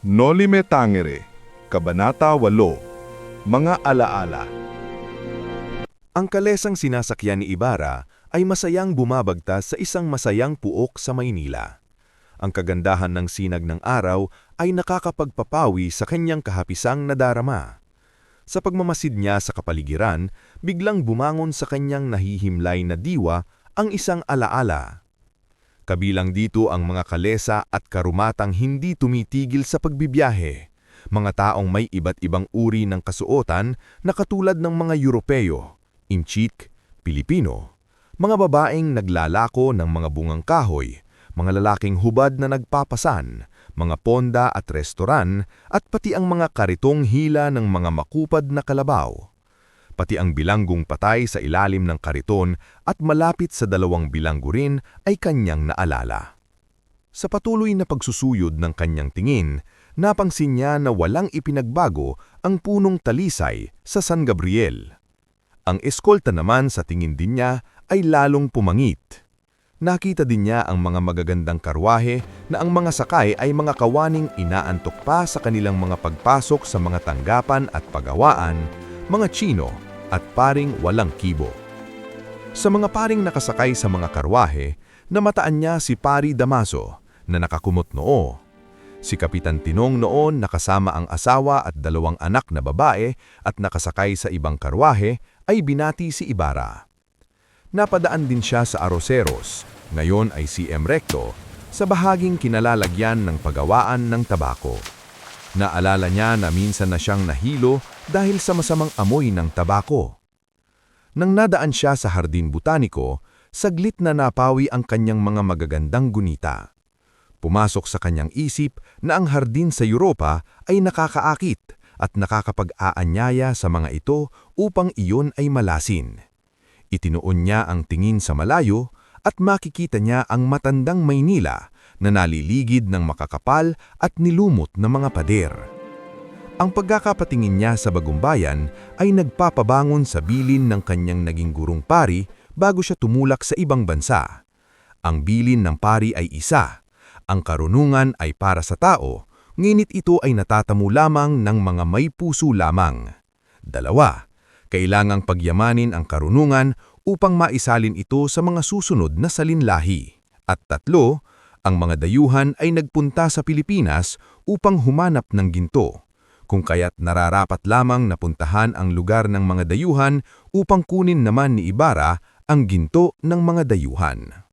Noli Me Tangere, Kabanata 8, Mga Alaala. Ang kalesang sinasakyan ni Ibarra ay masayang bumabagtas sa isang masayang puok sa Maynila. Ang kagandahan ng sinag ng araw ay nakakapagpapawi sa kanyang kahapisang nadarama. Sa pagmamasid niya sa kapaligiran, biglang bumangon sa kanyang nahihimlay na diwa ang isang alaala. Kabilang dito ang mga kalesa at karumatang hindi tumitigil sa pagbibiyahe, mga taong may iba't ibang uri ng kasuotan na katulad ng mga Europeo, Inchik, Pilipino, mga babaeng naglalako ng mga bungang kahoy, mga lalaking hubad na nagpapasan, mga ponda at restoran, at pati ang mga karitong hila ng mga makupad na kalabaw. Pati ang bilanggong patay sa ilalim ng kariton at malapit sa 2 bilanggo rin ay kanyang naalala. Sa patuloy na pagsusuyod ng kanyang tingin, napansin niya na walang ipinagbago ang punong talisay sa San Gabriel. Ang eskolta naman sa tingin din niya ay lalong pumangit. Nakita din niya ang mga magagandang karwahe na ang mga sakay ay mga kawaning inaantok pa sa kanilang mga pagpasok sa mga tanggapan at pagawaan, mga Chino at paring walang kibo. Sa mga paring nakasakay sa mga karwahe, namataan niya si Pari Damaso na nakakumot noo. Si Kapitan Tinong noon nakasama ang asawa at 2 anak na babae at nakasakay sa ibang karwahe ay binati si Ibarra. Napadaan din siya sa Arroceros, ngayon ay CM Recto, sa bahaging kinalalagyan ng pagawaan ng tabako. Naalala niya na minsan na siyang nahilo dahil sa masamang amoy ng tabako. Nang nadaan siya sa Hardin Botaniko, saglit na napawi ang kanyang mga magagandang gunita. Pumasok sa kanyang isip na ang hardin sa Europa ay nakakaakit at nakakapag-aanyaya sa mga ito upang iyon ay malasin. Itinuon niya ang tingin sa malayo at makikita niya ang matandang Maynila na naliligid ng makakapal at nilumot na mga pader. Ang pagkakapatingin niya sa bagong bayan ay nagpapabangon sa bilin ng kanyang naging gurong pari bago siya tumulak sa ibang bansa. Ang bilin ng pari ay isa, ang karunungan ay para sa tao, ngunit ito ay natatamo lamang ng mga may puso lamang. 2, kailangang pagyamanin ang karunungan upang maisalin ito sa mga susunod na salinlahi. At 3, ang mga dayuhan ay nagpunta sa Pilipinas upang humanap ng ginto, kung kaya't nararapat lamang napuntahan ang lugar ng mga dayuhan upang kunin naman ni Ibarra ang ginto ng mga dayuhan.